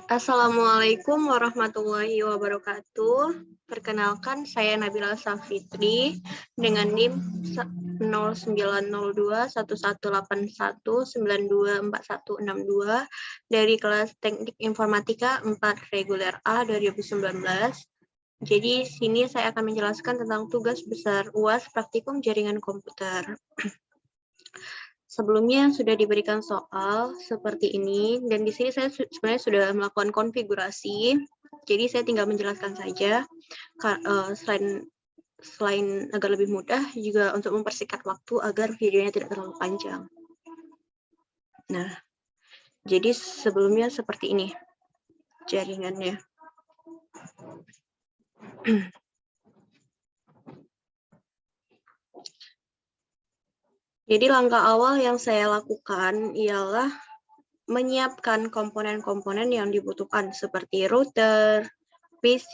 Assalamualaikum warahmatullahi wabarakatuh. Perkenalkan, saya Nabila Safitri dengan NIM 09021181924162 dari kelas Teknik Informatika 4 Reguler A 2019. Jadi sini saya akan menjelaskan tentang tugas besar UAS Praktikum Jaringan Komputer. Sebelumnya sudah diberikan soal seperti ini, dan di sini saya sebenarnya sudah melakukan konfigurasi, jadi saya tinggal menjelaskan saja. Selain agar lebih mudah, juga untuk mempersingkat waktu agar videonya tidak terlalu panjang. Nah, jadi sebelumnya seperti ini jaringannya. Jadi langkah awal yang saya lakukan ialah menyiapkan komponen-komponen yang dibutuhkan seperti router, PC,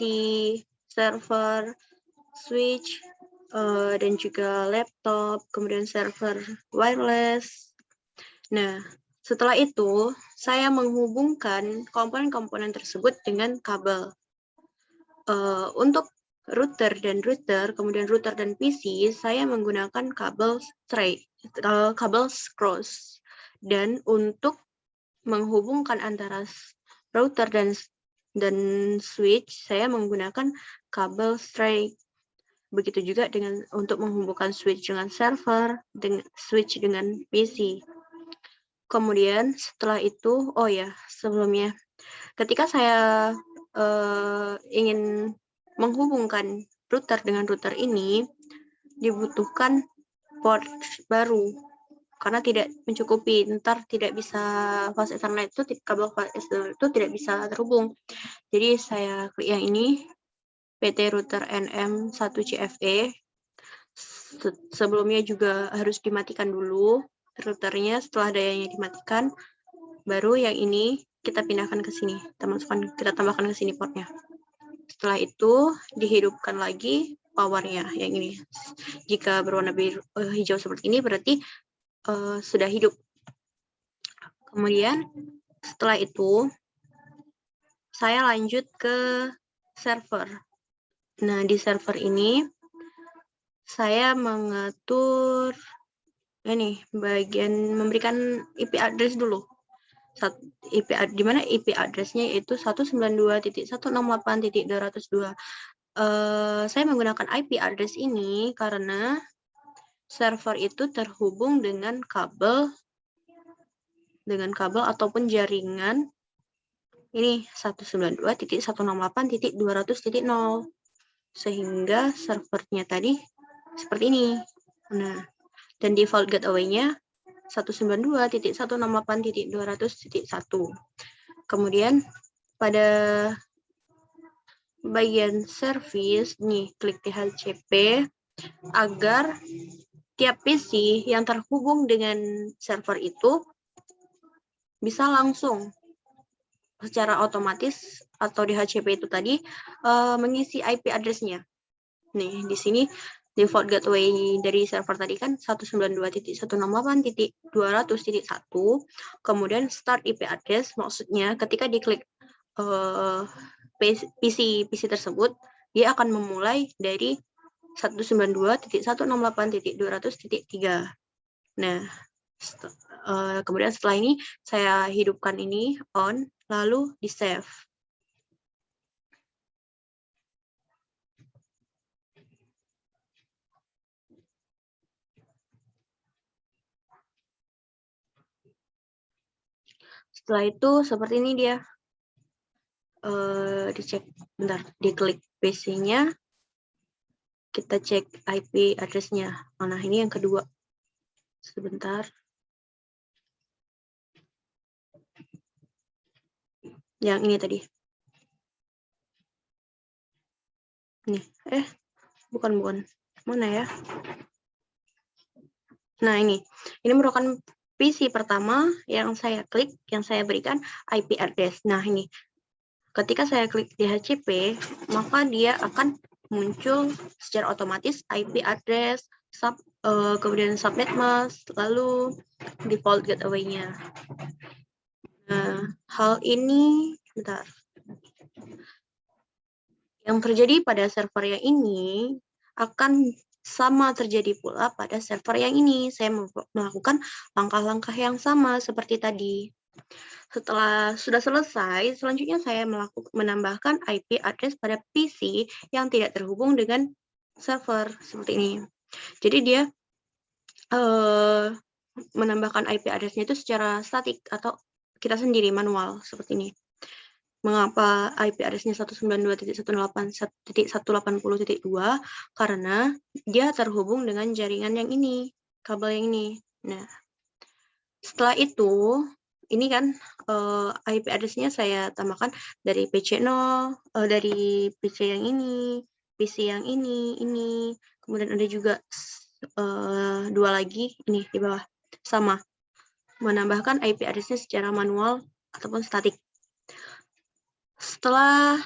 server, switch, dan juga laptop, kemudian server wireless. Nah, setelah itu saya menghubungkan komponen-komponen tersebut dengan kabel. Untuk router, kemudian router dan PC, saya menggunakan kabel straight, kabel cross. Dan untuk menghubungkan antara router dan switch, saya menggunakan kabel straight. Begitu juga untuk menghubungkan switch dengan server, switch dengan PC. Kemudian setelah itu, sebelumnya, ketika saya ingin menghubungkan router dengan router ini, dibutuhkan port baru karena tidak mencukupi, ntar tidak bisa fast ethernet itu, kabel fast ethernet itu tidak bisa terhubung. Jadi saya klik yang ini, PT router NM1CFE. Sebelumnya juga harus dimatikan dulu routernya. Setelah dayanya dimatikan, baru yang ini kita pindahkan ke sini, kita tambahkan ke sini portnya. Setelah itu dihidupkan lagi powernya yang ini. Jika berwarna biru, hijau seperti ini berarti sudah hidup. Kemudian setelah itu saya lanjut ke server. Nah, di server ini saya mengatur ini bagian memberikan IP address dulu. Di mana IP address-nya itu 192.168.202. Saya menggunakan IP address ini karena server itu terhubung dengan kabel ataupun jaringan ini 192.168.200.0, sehingga servernya tadi seperti ini. Nah, dan default gateway-nya 192.168.200.1. Kemudian pada bagian service nih, klik DHCP agar tiap PC yang terhubung dengan server itu bisa langsung secara otomatis atau DHCP itu tadi mengisi IP address-nya. Nih, di sini default gateway dari server tadi kan 192.168.200.1, kemudian start IP address, maksudnya ketika diklik PC tersebut, dia akan memulai dari 192.168.200.3. Nah, kemudian setelah ini saya hidupkan ini on, lalu di save. Setelah itu seperti ini dia. Dicek, bentar, diklik PC-nya, kita cek IP address-nya. Nah, ini yang kedua. Sebentar. Yang ini tadi. Nih, bukan. Mana ya? Nah, ini merupakan PC pertama yang saya klik, yang saya berikan IP address. Nah, ini. Ketika saya klik DHCP, maka dia akan muncul secara otomatis IP address, kemudian subnet mask, lalu default gateway-nya. Nah, hal ini, bentar. Yang terjadi pada server yang ini akan sama terjadi pula pada server yang ini. Saya melakukan langkah-langkah yang sama seperti tadi. Setelah sudah selesai, selanjutnya saya menambahkan IP address pada PC yang tidak terhubung dengan server seperti ini. Jadi dia menambahkan IP address-nya itu secara statik atau kita sendiri manual seperti ini. Mengapa IP address-nya 192.168.180.2? Karena dia terhubung dengan jaringan yang ini, kabel yang ini. Nah, setelah itu, ini kan IP address-nya saya tambahkan dari PC 0, dari PC yang ini, PC yang ini, kemudian ada juga dua lagi, ini di bawah, sama. Menambahkan IP address-nya secara manual ataupun statik. Setelah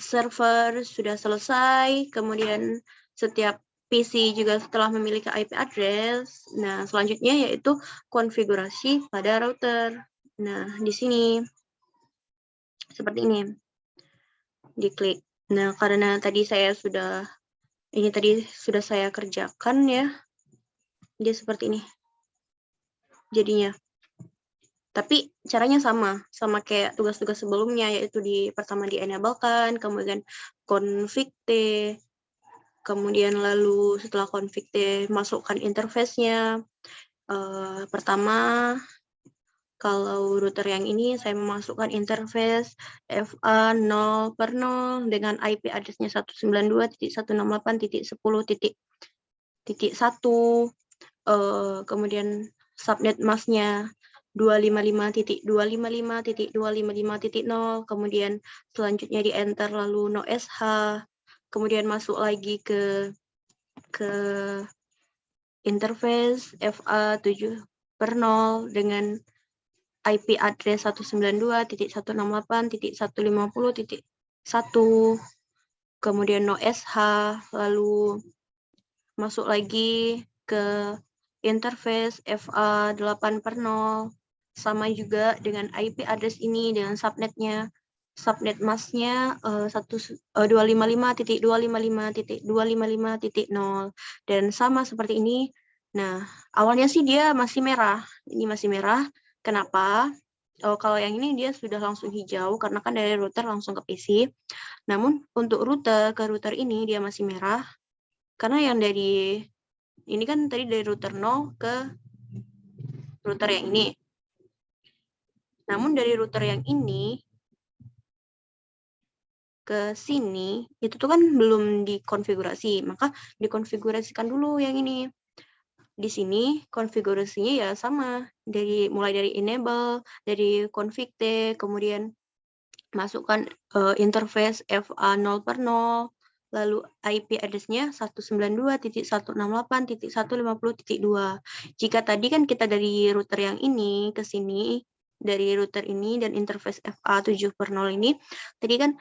server sudah selesai, kemudian setiap PC juga setelah memiliki IP address, nah selanjutnya yaitu konfigurasi pada router. Nah, di sini seperti ini. Diklik. Nah, karena tadi saya sudah saya kerjakan ya. Dia seperti ini. Jadinya. Tapi caranya sama kayak tugas-tugas sebelumnya, yaitu pertama di-enable-kan, kemudian config T, kemudian lalu setelah config T masukkan interface-nya. Pertama, kalau router yang ini saya memasukkan interface FA 0/0 dengan IP address-nya 192.168.10.1, kemudian subnet mask-nya 255.255.255.0, kemudian selanjutnya di enter lalu no SH, kemudian masuk lagi ke interface FA 7/0 dengan IP address 192.168.150.1, kemudian no SH, lalu masuk lagi ke interface FA 8/0, sama juga dengan IP address ini dengan subnetnya. Subnet masknya 255.255.255.0 dan sama seperti ini. Nah, awalnya sih dia masih merah. Ini masih merah. Kenapa? Kalau yang ini dia sudah langsung hijau karena kan dari router langsung ke PC. Namun untuk ke router ini dia masih merah karena yang dari ini kan tadi dari router 0 ke router yang ini. Namun dari router yang ini ke sini itu tuh kan belum dikonfigurasi, maka dikonfigurasikan dulu yang ini. Di sini konfigurasinya ya sama, mulai dari enable, dari config T, kemudian masukkan interface FA 0/0, lalu IP address-nya 192.168.150.2. Jika tadi kan kita dari router yang ini ke sini, dari router ini dan interface FA 7/0 ini, tadi kan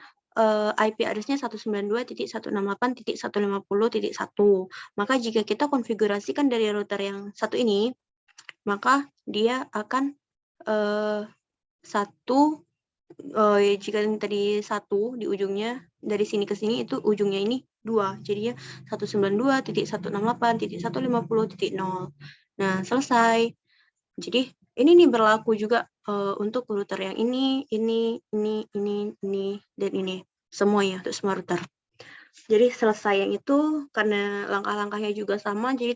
IP address-nya 192.168.150.1. Maka jika kita konfigurasikan dari router yang satu ini, maka dia akan jika tadi 1 di ujungnya, dari sini ke sini itu ujungnya ini 2. Jadinya 192.168.150.0. Nah, selesai. Jadi ini nih berlaku juga untuk router yang ini, dan ini. Semuanya, untuk semua router. Jadi selesai yang itu, karena langkah-langkahnya juga sama, jadi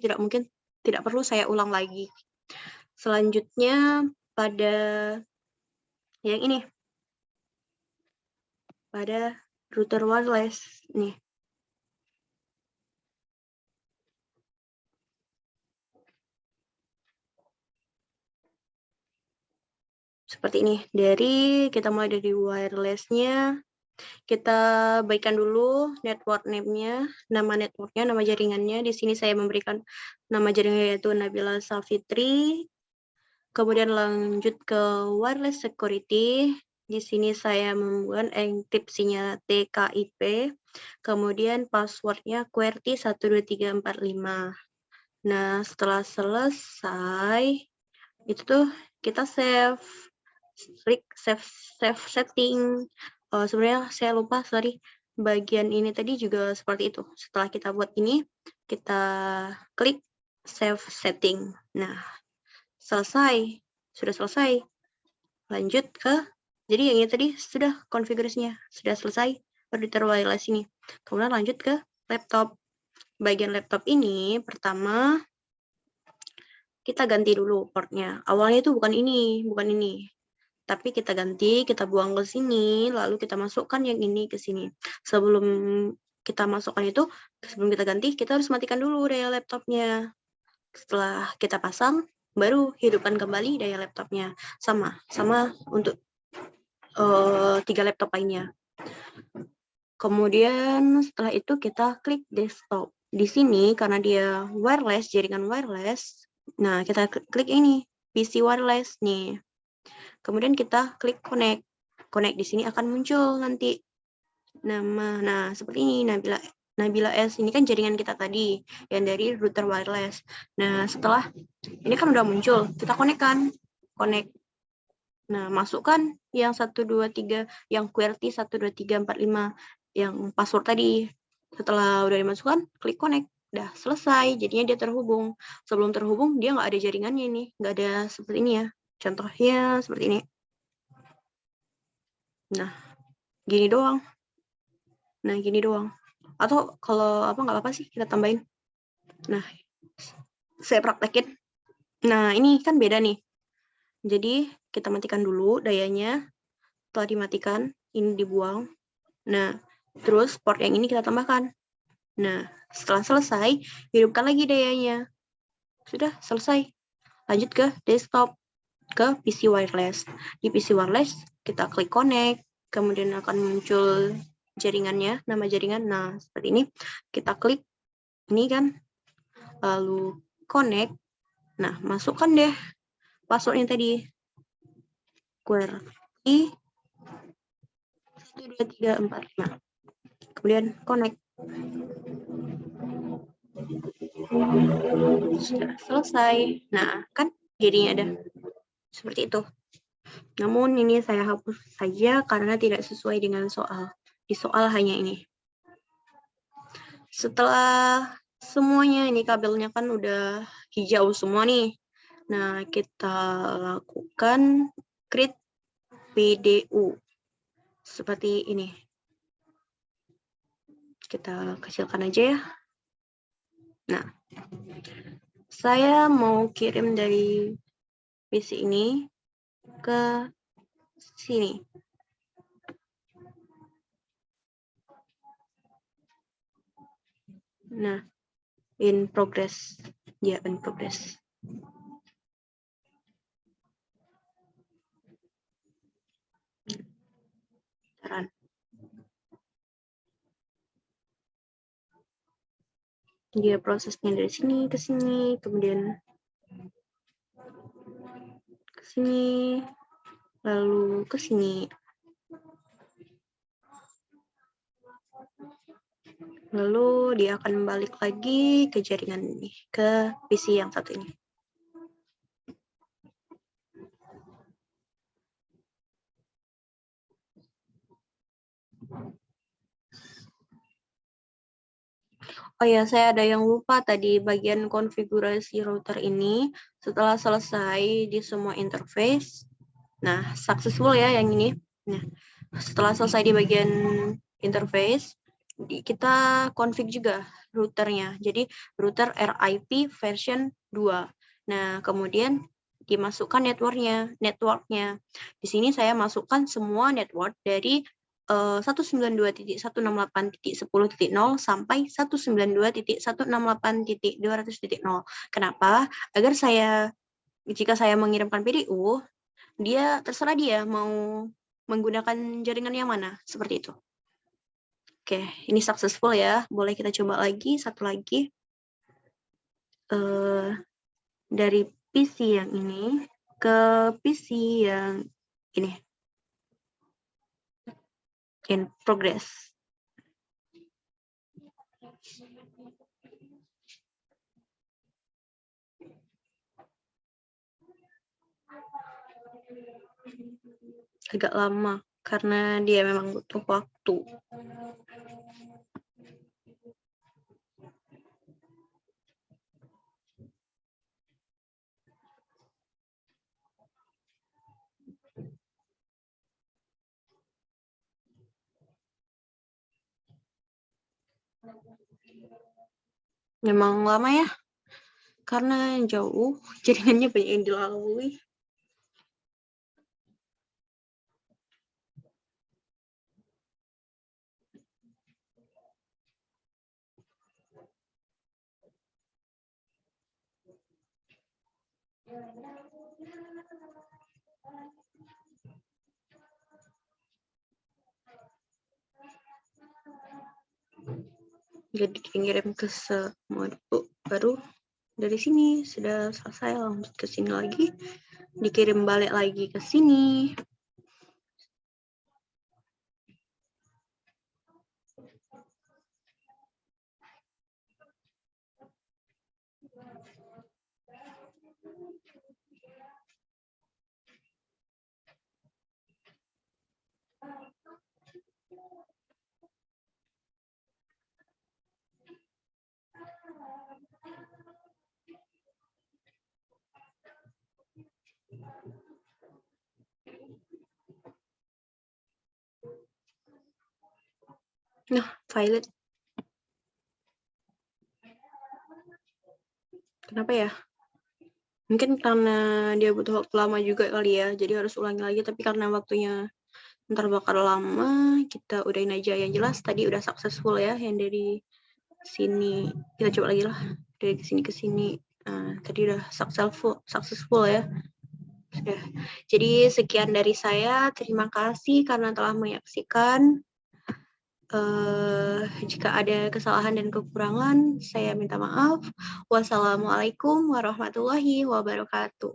tidak perlu saya ulang lagi. Selanjutnya pada yang ini. Pada router wireless nih. Seperti ini. Kita mulai dari wireless-nya. Kita baikkan dulu network name-nya, nama network-nya, nama jaringannya. Di sini saya memberikan nama jaringannya yaitu Nabila Safitri. Kemudian lanjut ke wireless security. Di sini saya membuat enkripsinya TKIP. Kemudian password-nya QWERTY 12345. Nah, setelah selesai, itu tuh kita save. klik save setting. Sebenarnya saya lupa, sorry. Bagian ini tadi juga seperti itu. Setelah kita buat ini, kita klik save setting. Nah, selesai. Sudah selesai. Lanjut ke, jadi yang ini tadi sudah konfigurasinya, sudah selesai router wireless ini. Kemudian lanjut ke laptop. Bagian laptop ini, pertama kita ganti dulu portnya. Awalnya itu bukan ini. Tapi kita ganti, kita buang ke sini, lalu kita masukkan yang ini ke sini. Sebelum kita masukkan itu, sebelum kita ganti, kita harus matikan dulu daya laptopnya. Setelah kita pasang, baru hidupkan kembali daya laptopnya. Sama untuk 3 laptop lainnya. Kemudian setelah itu kita klik desktop. Di sini karena dia wireless, jaringan wireless, nah kita klik ini, PC wireless nih. Kemudian kita klik connect. Connect di sini akan muncul nanti nama. Nah, seperti ini, Nabila S. Ini kan jaringan kita tadi yang dari router wireless. Nah, setelah ini kan udah muncul, kita connect kan. Connect. Nah, masukkan yang 123, yang QWERTY 12345, yang password tadi. Setelah udah dimasukkan, klik connect. Udah selesai, jadinya dia terhubung. Sebelum terhubung, dia nggak ada jaringannya nih. Nggak ada seperti ini ya. Contohnya seperti ini. Nah, gini doang. Atau kalau apa nggak apa-apa sih kita tambahin. Nah, saya praktekin. Nah, ini kan beda nih. Jadi, kita matikan dulu dayanya. Setelah dimatikan, ini dibuang. Nah, terus port yang ini kita tambahkan. Nah, setelah selesai, hidupkan lagi dayanya. Sudah selesai. Lanjut ke desktop, ke PC wireless. Di PC wireless, kita klik connect, kemudian akan muncul jaringannya, nama jaringan. Nah, seperti ini. Kita klik ini kan, lalu connect. Nah, masukkan deh passwordnya tadi. QWERTY 12345. Kemudian connect. Sudah selesai. Nah, kan jadinya ada seperti itu. Namun ini saya hapus saja karena tidak sesuai dengan soal. Di soal hanya ini. Setelah semuanya ini kabelnya kan udah hijau semua nih. Nah, kita lakukan create PDU. Seperti ini. Kita kecilkan aja ya. Nah, saya mau kirim dari PC ini ke sini. Nah, in progress. Ya, in progress. Taran. Dia prosesnya dari sini ke sini, kemudian ke sini, lalu ke sini. Lalu dia akan balik lagi ke jaringan ini, ke PC yang satu ini. Oh ya, saya ada yang lupa tadi bagian konfigurasi router ini. Setelah selesai di semua interface, nah successful ya yang ini. Nah, setelah selesai di bagian interface, kita config juga routernya. Jadi router RIP version 2. Nah, kemudian dimasukkan networknya. Di sini saya masukkan semua network dari 192.168.10.0 sampai 192.168.200.0. Kenapa? Agar jika saya mengirimkan PDU, terserah dia mau menggunakan jaringan yang mana, seperti itu. Oke, ini successful ya. Boleh kita coba lagi, satu lagi. Dari PC yang ini ke PC yang ini. In progress. agak lama karena dia memang butuh waktu. Memang lama ya, karena jauh, jaringannya banyak yang dilalui. Jadi dikirim ke modul baru. Dari sini sudah selesai, lanjut ke sini lagi, dikirim balik lagi ke sini. Nah, Violet. Kenapa ya? Mungkin karena dia butuh waktu lama juga kali ya, jadi harus ulangi lagi. Tapi karena waktunya ntar bakal lama, kita udahin aja. Yang jelas tadi udah successful ya, yang dari sini. Kita coba lagi lah, dari sini ke sini. Tadi udah successful ya. Sudah. Jadi sekian dari saya. Terima kasih karena telah menyaksikan. Jika ada kesalahan dan kekurangan, saya minta maaf. Wassalamualaikum warahmatullahi wabarakatuh.